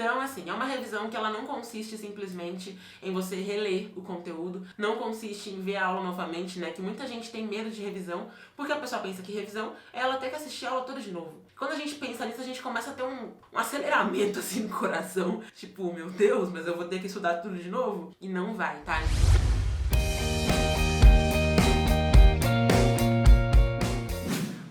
Então, assim, é uma revisão que ela não consiste simplesmente em você reler o conteúdo, não consiste em ver a aula novamente, né? Que muita gente tem medo de revisão, porque a pessoa pensa que revisão é ela ter que assistir a aula toda de novo. Quando a gente pensa nisso, a gente começa a ter um aceleramento assim no coração, tipo, meu Deus, mas eu vou ter que estudar tudo de novo? E não vai, tá?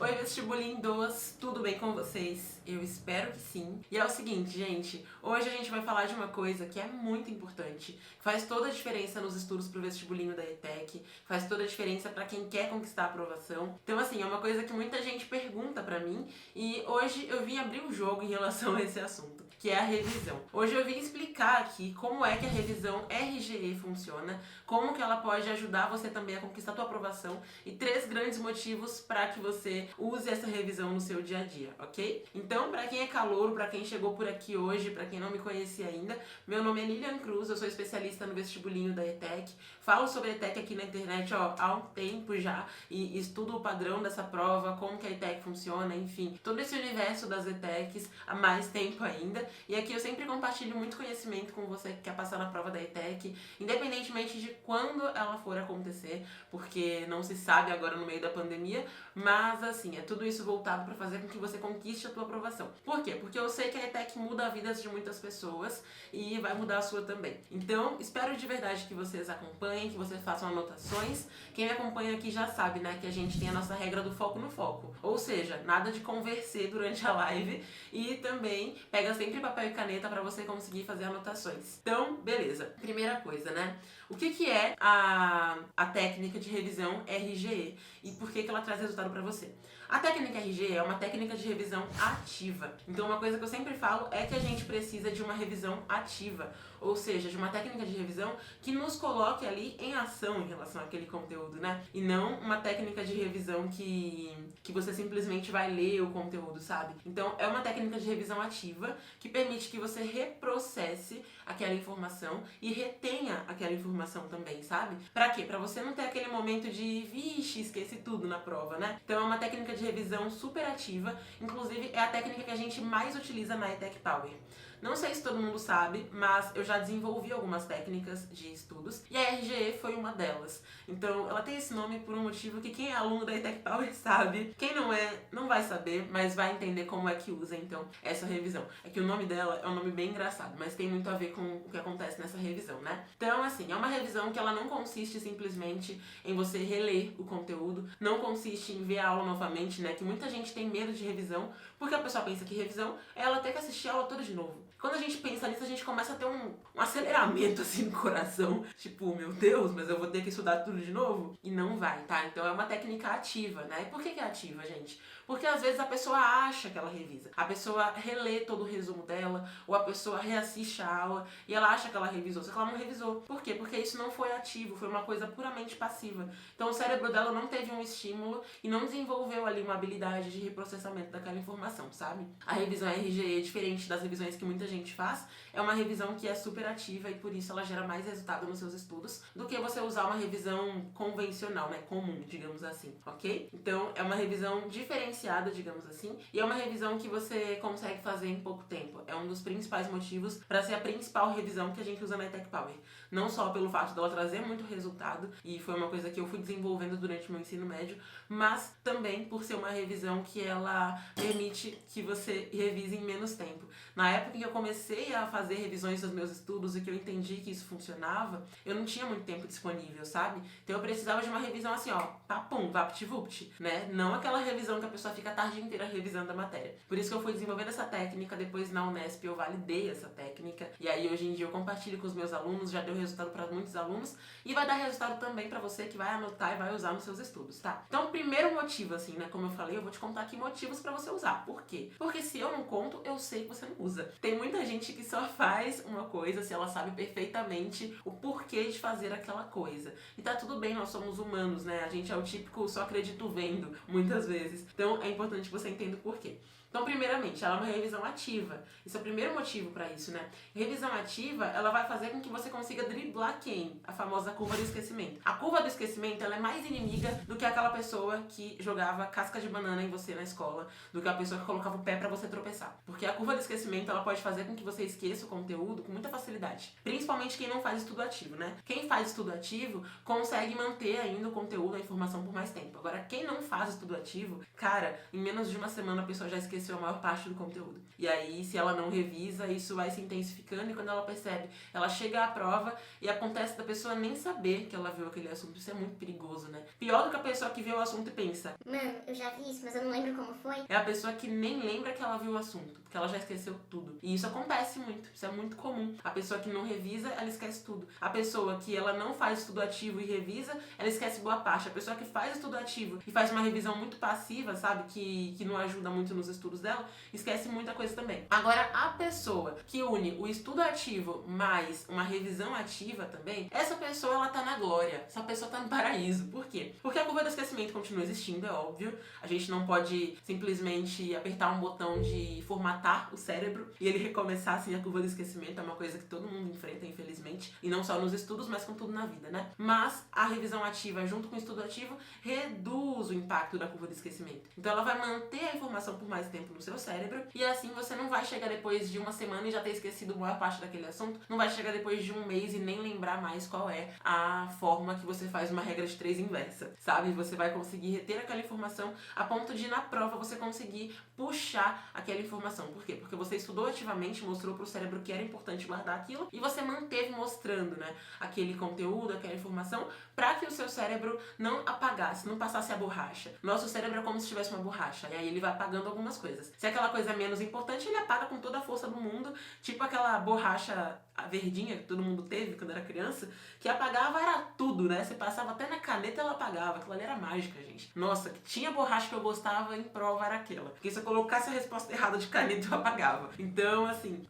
Oi, vestibulindos! Tudo bem com vocês? Eu espero que sim. E é o seguinte, gente, hoje a gente vai falar de uma coisa que é muito importante, que faz toda a diferença nos estudos pro vestibulinho da ETEC, faz toda a diferença pra quem quer conquistar a aprovação. Então, assim, é uma coisa que muita gente pergunta pra mim e hoje eu vim abrir o jogo em relação a esse assunto, que é a revisão. Hoje eu vim explicar aqui como é que a revisão RGE funciona, como que ela pode ajudar você também a conquistar a tua aprovação e 3 grandes motivos para que você use essa revisão no seu dia a dia, ok? Então, para quem é calouro, para quem chegou por aqui hoje, para quem não me conhecia ainda, meu nome é Lilian Cruz, eu sou especialista no vestibulinho da ETEC, falo sobre a ETEC aqui na internet há um tempo já e estudo o padrão dessa prova, como que a ETEC funciona, enfim, todo esse universo das ETECs há mais tempo ainda. E aqui eu sempre compartilho muito conhecimento com você que quer passar na prova da ETEC, independentemente de quando ela for acontecer, porque não se sabe agora no meio da pandemia, mas assim, é tudo isso voltado para fazer com que você conquiste a tua aprovação. Por quê? Porque eu sei que a ETEC muda a vida de muitas pessoas e vai mudar a sua também. Então, espero de verdade que vocês acompanhem, que vocês façam anotações. Quem me acompanha aqui já sabe, né, que a gente tem a nossa regra do foco no foco. Ou seja, nada de conversar durante a live e também pega sempre papel e caneta para você conseguir fazer anotações. Então, beleza. Primeira coisa, né? O que é a técnica de revisão RGE e por que ela traz resultado para você? A técnica RGE é uma técnica de revisão ativa. Então, uma coisa que eu sempre falo é que a gente precisa de uma revisão ativa, ou seja, de uma técnica de revisão que nos coloque ali em ação em relação àquele conteúdo, né? E não uma técnica de revisão que você simplesmente vai ler o conteúdo, sabe? Então, é uma técnica de revisão ativa que permite que você reprocesse aquela informação e retenha aquela informação também, sabe? Pra quê? Pra você não ter aquele momento de, vixe, esqueci tudo na prova, né? Então, é uma técnica de revisão super ativa, inclusive é a técnica que a gente mais utiliza na ETEC Power. Não sei se todo mundo sabe, mas eu já desenvolvi algumas técnicas de estudos e a RGE foi uma delas. Então, ela tem esse nome por um motivo que quem é aluno da ETEC Power sabe. Quem não é, não vai saber, mas vai entender como é que usa, então, essa revisão. É que o nome dela é um nome bem engraçado, mas tem muito a ver com o que acontece nessa revisão, né? Então, assim, é uma revisão que ela não consiste simplesmente em você reler o conteúdo, não consiste em ver a aula novamente, né? Que muita gente tem medo de revisão, porque a pessoa pensa que revisão é ela ter que assistir a aula toda de novo. Quando a gente pensa nisso, a gente começa a ter um aceleramento assim no coração. Tipo, meu Deus, mas eu vou ter que estudar tudo de novo? E não vai, tá? Então é uma técnica ativa, né? E por que é ativa, gente? Porque às vezes a pessoa acha que ela revisa. A pessoa relê todo o resumo dela, ou a pessoa reassiste a aula e ela acha que ela revisou, só que ela não revisou. Por quê? Porque isso não foi ativo, foi uma coisa puramente passiva. Então o cérebro dela não teve um estímulo e não desenvolveu ali uma habilidade de reprocessamento daquela informação, sabe? A revisão RGE, diferente das revisões que muita gente faz, é uma revisão que é super ativa e por isso ela gera mais resultado nos seus estudos do que você usar uma revisão convencional, né? Comum, digamos assim, ok? Então é uma revisão diferenciada, digamos assim, e é uma revisão que você consegue fazer em pouco tempo. É um dos principais motivos para ser a principal revisão que a gente usa na ETEC Power. Não só pelo fato dela trazer muito resultado, e foi uma coisa que eu fui desenvolvendo durante o meu ensino médio, mas também por ser uma revisão que ela permite que você revise em menos tempo. Na época em que eu comecei a fazer revisões dos meus estudos e que eu entendi que isso funcionava, eu não tinha muito tempo disponível, sabe? Então eu precisava de uma revisão assim, ó, papum, vapt-vupt, né? Não aquela revisão que a pessoa fica a tarde inteira revisando a matéria. Por isso que eu fui desenvolvendo essa técnica, depois na Unesp eu validei essa técnica, e aí hoje em dia eu compartilho com os meus alunos, já deu resultado para muitos alunos, e vai dar resultado também para você que vai anotar e vai usar nos seus estudos, tá? Então o primeiro motivo, assim, né, como eu falei, eu vou te contar aqui motivos para você usar. Por quê? Porque se eu não conto, eu sei que você não usa. Tem muita gente que só faz uma coisa se ela sabe perfeitamente o porquê de fazer aquela coisa. E tá tudo bem, nós somos humanos, né? A gente é o típico só acredito vendo, muitas vezes. Então é importante que você entenda o porquê. Então, primeiramente, ela é uma revisão ativa. Esse é o primeiro motivo para isso, né? Revisão ativa, ela vai fazer com que você consiga driblar quem? A famosa curva do esquecimento. A curva do esquecimento, ela é mais inimiga do que aquela pessoa que jogava casca de banana em você na escola, do que a pessoa que colocava o pé para você tropeçar. Porque a curva do esquecimento, ela pode fazer com que você esqueça o conteúdo com muita facilidade. Principalmente quem não faz estudo ativo, né? Quem faz estudo ativo consegue manter ainda o conteúdo, a informação por mais tempo. Agora, quem não faz estudo ativo, cara, em menos de uma semana a pessoa já esqueceu a maior parte do conteúdo. E aí, se ela não revisa, isso vai se intensificando e quando ela percebe, ela chega à prova e acontece da pessoa nem saber que ela viu aquele assunto. Isso é muito perigoso, né? Pior do que a pessoa que vê o assunto e pensa: mano, eu já vi isso, mas eu não lembro como foi. É a pessoa que nem lembra que ela viu o assunto, porque ela já esqueceu tudo. E isso acontece muito, isso é muito comum. A pessoa que não revisa, ela esquece tudo. A pessoa que ela não faz estudo ativo e revisa, ela esquece boa parte. A pessoa que faz estudo ativo e faz uma revisão muito passiva, sabe, que não ajuda muito nos estudos dela, esquece muita coisa também. Agora, a pessoa que une o estudo ativo mais uma revisão ativa também, essa pessoa, ela tá na glória. Essa pessoa tá no paraíso. Por quê? Porque a curva do esquecimento continua existindo, é óbvio. A gente não pode simplesmente apertar um botão de formatar o cérebro e ele recomeçar assim a curva do esquecimento. É uma coisa que todo mundo enfrenta, infelizmente. E não só nos estudos, mas com tudo na vida, né? Mas a revisão ativa, junto com o estudo ativo, reduz o impacto da curva do esquecimento. Então ela vai manter a informação por mais tempo no seu cérebro e assim você não vai chegar depois de uma semana e já ter esquecido a maior parte daquele assunto. Não vai chegar depois de um mês e nem lembrar mais qual é a forma que você faz uma regra de 3 inversa, sabe? Você vai conseguir reter aquela informação a ponto de na prova você conseguir puxar aquela informação. Por quê? Porque você estudou ativamente, mostrou pro cérebro que era importante guardar aquilo e você manteve mostrando, né, aquele conteúdo, aquela informação, para que o seu cérebro não apagasse, não passasse a borracha. Nosso cérebro é como se tivesse uma borracha, e aí ele vai apagando algumas coisas. Se aquela coisa é menos importante, ele apaga com toda a força do mundo, tipo aquela borracha verdinha que todo mundo teve quando era criança, que apagava era tudo, né? Você passava até na caneta e ela apagava. Aquilo ali era mágica, gente. Nossa, que tinha borracha que eu gostava em prova era aquela. Porque se eu colocasse a resposta errada de caneta, eu apagava. Então, assim,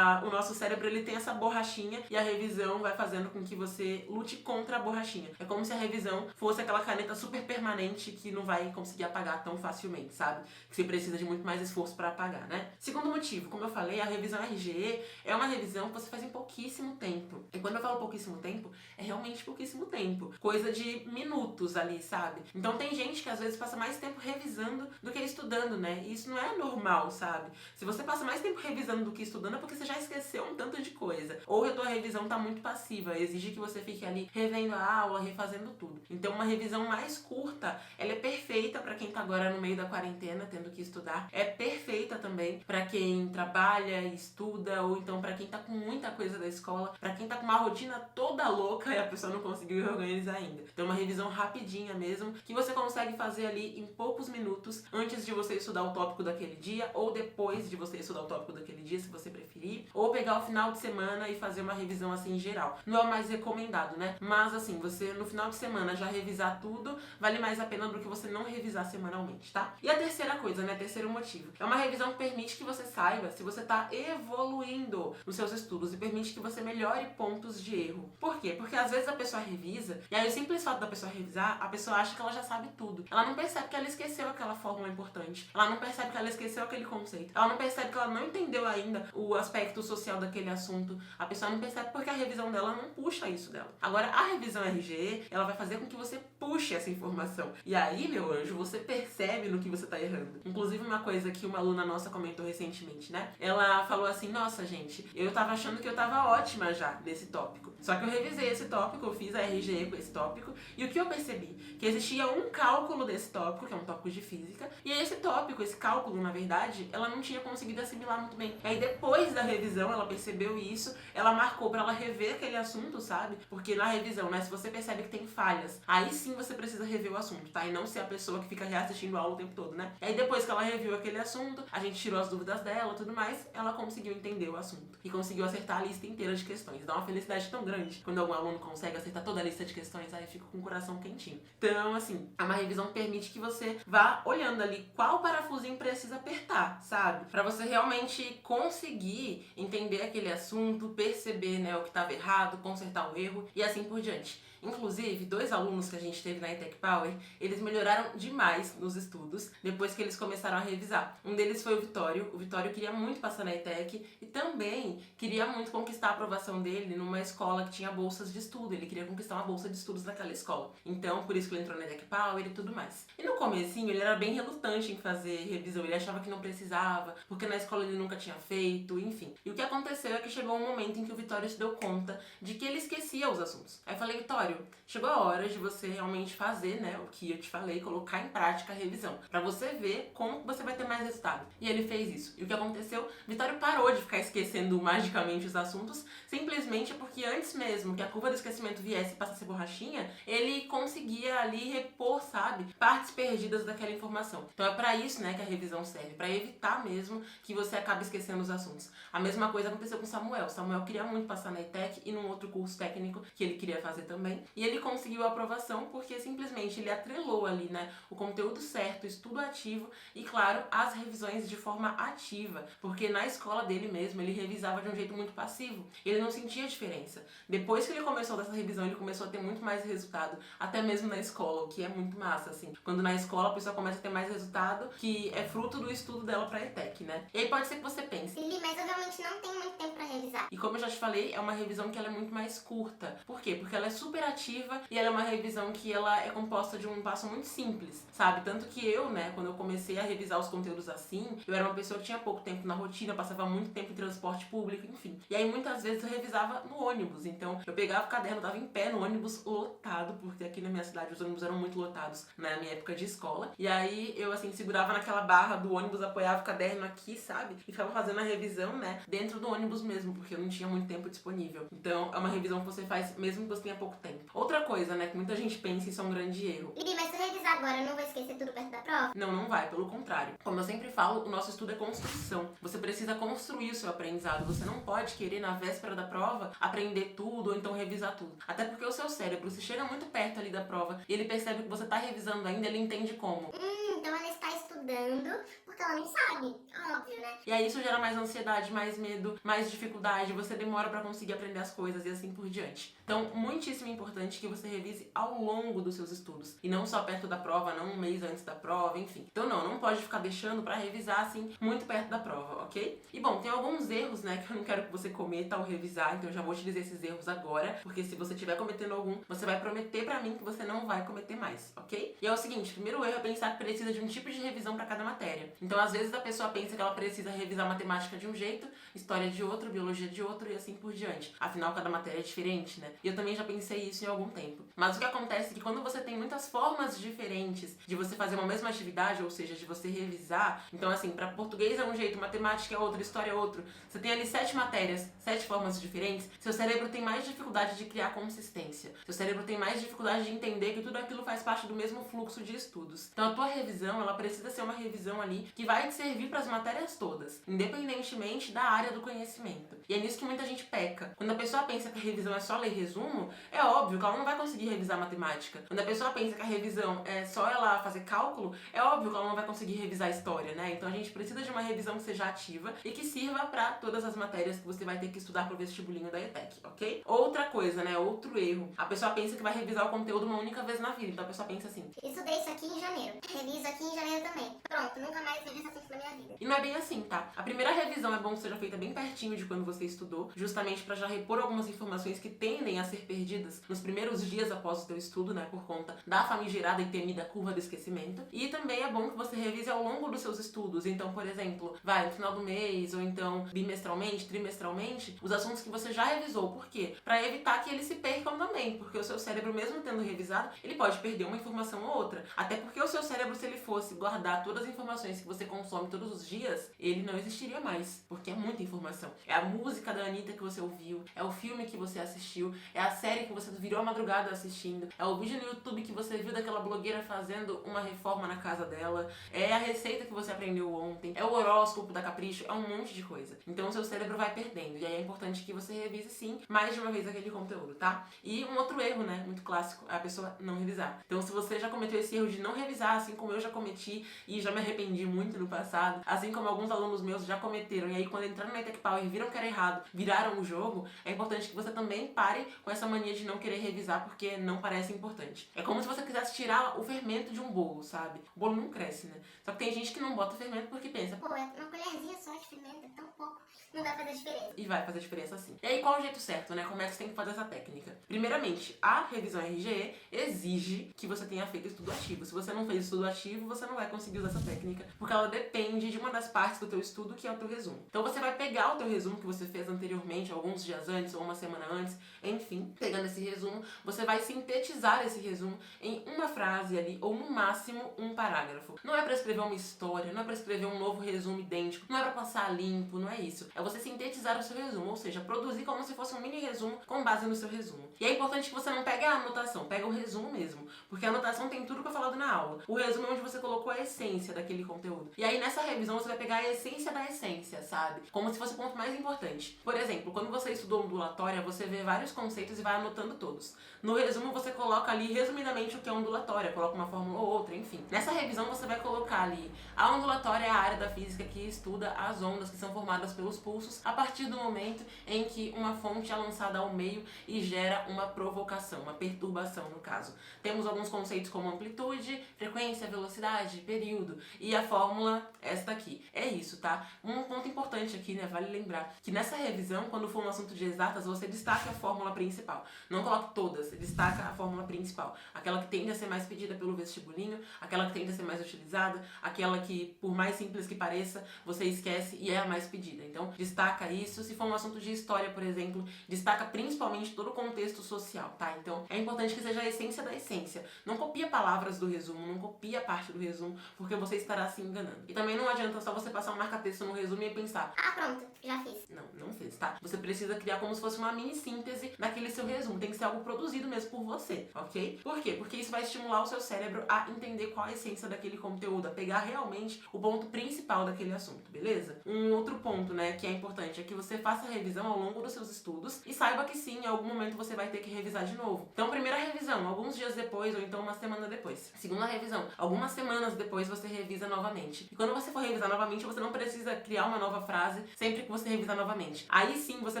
o nosso cérebro, ele tem essa borrachinha e a revisão vai fazendo com que você lute contra a borrachinha. É como se a revisão fosse aquela caneta super permanente que não vai conseguir apagar tão facilmente, sabe? Que você precisa de muito mais esforço para apagar, né? Segundo motivo, como eu falei, a revisão RGE é uma revisão que você faz em pouquíssimo tempo. E quando eu falo pouquíssimo tempo, é realmente pouquíssimo tempo. Coisa de minutos ali, sabe? Então tem gente que às vezes passa mais tempo revisando do que estudando, né? E isso não é normal, sabe? Se você passa mais tempo revisando do que estudando é porque você já esqueceu um tanto de coisa. Ou a tua revisão tá muito passiva, exige que você fique ali revendo a aula, refazendo tudo. Então uma revisão mais curta, ela é perfeita para quem tá agora no meio da quarentena, tendo que estudar. É perfeita também para quem trabalha, estuda, ou então para quem tá com muita coisa da escola, para quem tá com uma rotina toda louca e a pessoa não conseguiu organizar ainda. Então uma revisão rapidinha mesmo, que você consegue fazer ali em poucos minutos, antes de você estudar o tópico daquele dia, ou depois de você estudar o tópico daquele dia, se você preferir, ou pegar o final de semana e fazer uma revisão assim em geral. Não é o mais recomendado, né? Mas assim, você no final de semana já revisar tudo, vale mais a pena do que você não revisar semanalmente, tá? E a terceira coisa, né? Terceiro motivo. É uma revisão que permite que você saiba se você tá evoluindo nos seus estudos e permite que você melhore pontos de erro. Por quê? Porque às vezes a pessoa revisa, e aí o simples fato da pessoa revisar, a pessoa acha que ela já sabe tudo. Ela não percebe que ela esqueceu aquela fórmula importante. Ela não percebe que ela esqueceu aquele conceito. Ela não percebe que ela não entendeu ainda o aspecto social daquele assunto. A pessoa não percebe porque a revisão dela não puxa isso dela. Agora, a revisão RGE, ela vai fazer com que você puxe essa informação. E aí, meu anjo, você percebe no que você tá errando. Inclusive, uma coisa que uma aluna nossa comentou recentemente, né? Ela falou assim, nossa, gente, eu tava achando que eu tava ótima já nesse tópico. Só que eu revisei esse tópico, eu fiz a RGE com esse tópico, e o que eu percebi? Que existia um cálculo desse tópico, que é um tópico de física, e esse tópico, esse cálculo, na verdade, ela não tinha conseguido assimilar muito bem. E aí, depois da revisão, ela percebeu isso, ela marcou pra ela rever aquele assunto, sabe? Porque na revisão, né, se você percebe que tem falhas, aí sim você precisa rever o assunto, tá? E não ser a pessoa que fica reassistindo a aula o tempo todo, né? E aí, depois que ela reviu aquele assunto, a gente tirou as dúvidas dela e tudo mais, ela conseguiu entender o assunto. e conseguiu acertar a lista inteira de questões. Dá uma felicidade tão grande quando algum aluno consegue acertar toda a lista de questões, aí fica com o coração quentinho. Então, assim, é uma revisão que permite que você vá olhando ali qual parafusinho precisa apertar, sabe? Pra você realmente conseguir entender aquele assunto, perceber, né, o que estava errado, consertar o erro e assim por diante. Inclusive, 2 alunos que a gente teve na ETEC Power, eles melhoraram demais nos estudos depois que eles começaram a revisar. Um deles foi o Vitório. O Vitório queria muito passar na ETEC e também queria muito conquistar a aprovação dele numa escola que tinha bolsas de estudo. Ele queria conquistar uma bolsa de estudos naquela escola. Então, por isso que ele entrou na ETEC Power e tudo mais. E no comecinho, ele era bem relutante em fazer revisão. Ele achava que não precisava, porque na escola ele nunca tinha feito, enfim. E o que aconteceu é que chegou um momento em que o Vitório se deu conta de que ele esquecia os assuntos. Aí eu falei, Vitório, chegou a hora de você realmente fazer, né, o que eu te falei, colocar em prática a revisão, pra você ver como você vai ter mais resultado. E ele fez isso. E o que aconteceu? Vitório parou de ficar esquecendo magicamente os assuntos, simplesmente porque antes mesmo que a curva do esquecimento viesse e passasse a borrachinha, ele conseguia ali repor, sabe, partes perdidas daquela informação. Então é pra isso, né, que a revisão serve, pra evitar mesmo que você acabe esquecendo os assuntos. A mesma coisa aconteceu com Samuel. Samuel queria muito passar na ETEC e num outro curso técnico que ele queria fazer também. E ele conseguiu a aprovação porque simplesmente ele atrelou ali, né, o conteúdo certo, o estudo ativo e, claro, as revisões de forma ativa. Porque na escola dele mesmo, ele revisava de um jeito muito passivo. Ele não sentia diferença. Depois que ele começou dessa revisão, ele começou a ter muito mais resultado, até mesmo na escola, o que é muito massa, assim. Quando na escola a pessoa começa a ter mais resultado, que é fruto do estudo dela pra ETEC, né? E aí pode ser que você pense, Lili, mas eu realmente não tenho muito tempo pra revisar. e como eu já te falei, é uma revisão que ela é muito mais curta. Por quê? Porque ela é super ativa e ela é uma revisão que ela é composta de um passo muito simples, sabe? Tanto que eu, né, quando eu comecei a revisar os conteúdos assim, eu era uma pessoa que tinha pouco tempo na rotina, passava muito tempo em transporte público, enfim. E aí muitas vezes eu revisava no ônibus. Então eu pegava o caderno, tava em pé no ônibus lotado, porque aqui na minha cidade os ônibus eram muito lotados na minha época de escola. E aí eu, assim, segurava naquela barra do ônibus, apoiava o caderno aqui, sabe? E ficava fazendo a revisão, né, dentro do ônibus mesmo, porque eu não tinha muito tempo disponível. Então é uma revisão que você faz mesmo que você tenha pouco tempo. Outra coisa, né, que muita gente pensa, e isso é um grande erro. Lili, mas se eu revisar agora, eu não vou esquecer tudo perto da prova? Não, não vai, pelo contrário. Como eu sempre falo, o nosso estudo é construção. Você precisa construir o seu aprendizado. Você não pode querer, na véspera da prova, aprender tudo ou então revisar tudo. Até porque o seu cérebro, se chega muito perto ali da prova e ele percebe que você tá revisando ainda, ele entende como. Então ela está estudando porque ela não sabe. Óbvio, né? E aí isso gera mais ansiedade, mais medo, mais dificuldade, você demora pra conseguir aprender as coisas e assim por diante. Então, muitíssimo importante que você revise ao longo dos seus estudos. E não só perto da prova, não um mês antes da prova, enfim. Então não pode ficar deixando pra revisar assim, muito perto da prova, ok? E bom, tem alguns erros, né, que eu não quero que você cometa ao revisar, então eu já vou te dizer esses erros agora, porque se você estiver cometendo algum, você vai prometer pra mim que você não vai cometer mais, ok? E é o seguinte, o primeiro erro é pensar que precisa de um tipo de revisão pra cada matéria. Então, às vezes, a pessoa pensa que ela precisa revisar matemática de um jeito, história de outro, biologia de outro e assim por diante. Afinal, cada matéria é diferente, né? E eu também já pensei isso em algum tempo. Mas o que acontece é que quando você tem muitas formas diferentes de você fazer uma mesma atividade, ou seja, de você revisar, então assim, para português é um jeito, matemática é outro, história é outro, você tem ali 7 matérias, 7 formas diferentes, seu cérebro tem mais dificuldade de criar consistência. Seu cérebro tem mais dificuldade de entender que tudo aquilo faz parte do mesmo fluxo de estudos. Então a tua revisão, ela precisa ser uma revisão ali que vai te servir para as matérias todas, independentemente da área do conhecimento. E é nisso que muita gente peca. Quando a pessoa pensa que a revisão é só ler resumo, é óbvio que ela não vai conseguir revisar matemática. Quando a pessoa pensa que a revisão é só ela fazer cálculo, é óbvio que ela não vai conseguir revisar história, né? Então a gente precisa de uma revisão que seja ativa e que sirva para todas as matérias que você vai ter que estudar pro vestibulinho da ETEC, ok? Outra coisa, né? Outro erro. A pessoa pensa que vai revisar o conteúdo uma única vez na vida. Então a pessoa pensa assim: estudei isso aqui em janeiro, reviso aqui em janeiro também. Pronto, nunca mais reviso assunto da minha vida. e não é bem assim, tá? A primeira revisão é bom que seja feita bem pertinho de quando você estudou, justamente para já repor algumas informações que tendem a ser perdidas nos primeiros dias após o teu estudo, né? Por conta da famigerada e temida curva do esquecimento. E também é bom que você revise ao longo dos seus estudos. Então, por exemplo, vai no final do mês, ou então bimestralmente, trimestralmente, os assuntos que você já revisou. Por quê? Para evitar que eles se percam também, porque o seu cérebro, mesmo tendo revisado, ele pode perder uma informação ou outra. Até porque o seu cérebro, se ele fosse guardar todas as informações que você consome todos os dias, ele não existiria mais, porque é muita informação. É a música da Anitta que você ouviu, é o filme que você assistiu, é a série que você virou a madrugada assistindo, é o vídeo no YouTube que você viu daquela blogueira inteira fazendo uma reforma na casa dela, é a receita que você aprendeu ontem, é o horóscopo da Capricho, é um monte de coisa. Então o seu cérebro vai perdendo. E aí é importante que você revise sim, mais de uma vez aquele conteúdo, tá? E um outro erro, né, muito clássico, é a pessoa não revisar. Então se você já cometeu esse erro de não revisar, assim como eu já cometi e já me arrependi muito no passado, assim como alguns alunos meus já cometeram, e aí quando entraram na ETEC Power e viram que era errado, viraram o jogo, é importante que você também pare com essa mania de não querer revisar porque não parece importante. É como se você quisesse tirar o fermento de um bolo, sabe? O bolo não cresce, né? Só que tem gente que não bota fermento porque pensa, Pô, é uma colherzinha só de fermento, é tão pouco, não vai fazer diferença. e vai fazer diferença sim. E aí qual é o jeito certo, né? Como é que você tem que fazer essa técnica? Primeiramente, a revisão RGE exige que você tenha feito estudo ativo. Se você não fez estudo ativo, você não vai conseguir usar essa técnica, porque ela depende de uma das partes do teu estudo, que é o teu resumo. Então você vai pegar o teu resumo que você fez anteriormente, alguns dias antes ou uma semana antes, enfim, pegando esse resumo, você vai sintetizar esse resumo em uma frase ali, ou no máximo um parágrafo. Não é pra escrever uma história, não é pra escrever um novo resumo idêntico, não é pra passar limpo, não é isso. É você sintetizar o seu resumo, ou seja, produzir como se fosse um mini resumo com base no seu resumo. E é importante que você não pegue a anotação, pega o resumo mesmo, porque a anotação tem tudo que eu falado na aula. O resumo é onde você colocou a essência daquele conteúdo. E aí nessa revisão você vai pegar a essência da essência, sabe? Como se fosse o ponto mais importante. Por exemplo, quando você estudou ondulatória, você vê vários conceitos e vai anotando todos. No resumo você coloca ali resumidamente o que é ondulatória, coloca uma fórmula ou outra, enfim. Nessa revisão você vai colocar ali, a ondulatória é a área da física que estuda as ondas que são formadas pelos pulsos a partir do momento em que uma fonte é lançada ao meio e gera uma provocação, uma perturbação no caso. Temos alguns conceitos como amplitude, frequência, velocidade, período, e a fórmula esta aqui. É isso, tá? Um ponto importante aqui, né, vale lembrar que nessa revisão, quando for um assunto de exatas, você destaca a fórmula principal. Não coloque todas, você destaca a fórmula principal. Aquela que tende a ser mais pedida pelo vestibulinho, aquela que tende a ser mais utilizada, aquela que, por mais simples que pareça, você esquece e é a mais pedida. Então, destaca isso. Se for um assunto de história, por exemplo, destaca principalmente todo o contexto social, tá? Então, é importante que seja a essência da essência. Não copia palavras do resumo, não copia parte do resumo, porque você estará se enganando. E também não adianta só você passar um marca-texto no resumo e pensar, Ah, pronto, já fiz. não fez, tá? Você precisa criar como se fosse uma mini síntese daquele seu resumo. Tem que ser algo produzido mesmo por você, ok? Por quê? Porque isso vai estimular o seu cérebro a entender qual a essência daquele conteúdo, a pegar realmente o ponto principal daquele assunto, beleza? Um outro ponto, né, que é importante é que você faça a revisão ao longo dos seus estudos e saiba que sim, em algum momento você vai ter que revisar de novo. Então, primeira revisão, alguns dias depois ou então uma semana depois. Segunda revisão, algumas semanas depois você revisa novamente. E quando você for revisar novamente, você não precisa criar uma nova frase sempre que você revisar novamente. Aí sim, você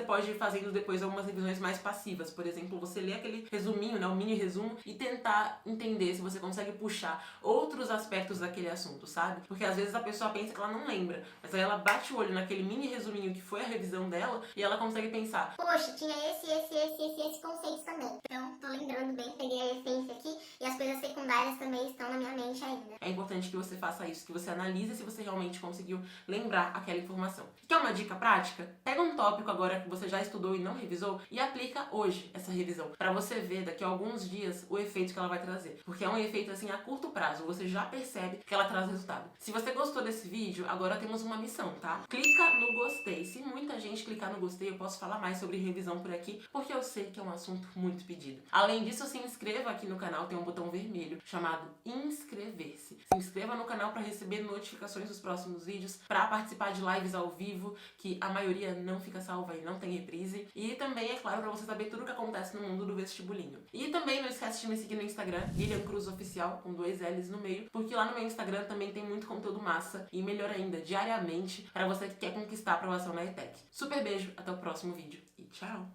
pode ir fazendo depois algumas revisões mais passivas. Por exemplo, você lê aquele resuminho, né, o mini resumo, e tentar entender se você consegue puxar outros aspectos daquele assunto, sabe? Porque às vezes a pessoa pensa que ela não lembra, mas aí ela bate o olho naquele mini resuminho que foi a revisão dela e ela consegue pensar, Poxa, tinha esse conceito também. Então, tô lembrando bem, peguei a essência aqui e as coisas secundárias também estão na minha mente ainda. é importante que você faça isso, que você analise se você realmente conseguiu lembrar aquela informação. Quer uma dica prática? Pega um tópico agora que você já estudou e não revisou e aplica hoje essa revisão, pra você ver daqui a alguns dias o efeito que ela vai trazer. Porque é um efeito assim a curto prazo, você já percebe que ela traz resultado. Se você gostou desse vídeo, agora temos uma missão, tá? Clica no gostei. Se muita gente clicar no gostei, eu posso falar mais sobre revisão por aqui, porque eu sei que é um assunto muito pedido. Além disso, se inscreva aqui no canal, tem um botão vermelho chamado inscrever-se. Se inscreva no canal para receber notificações dos próximos vídeos, para participar de lives ao vivo, que a maioria não fica salva e não tem reprise. E também, é claro, para você saber tudo o que acontece no mundo do vestibulinho. E também não esquece de me seguir no Instagram, Lilian Cruz Oficial, com 2 L's no meio, porque lá no meu Instagram também tem muito conteúdo massa e, melhor ainda, diariamente, para você que quer conquistar a aprovação na ETEC. Super beijo, até o próximo vídeo e tchau!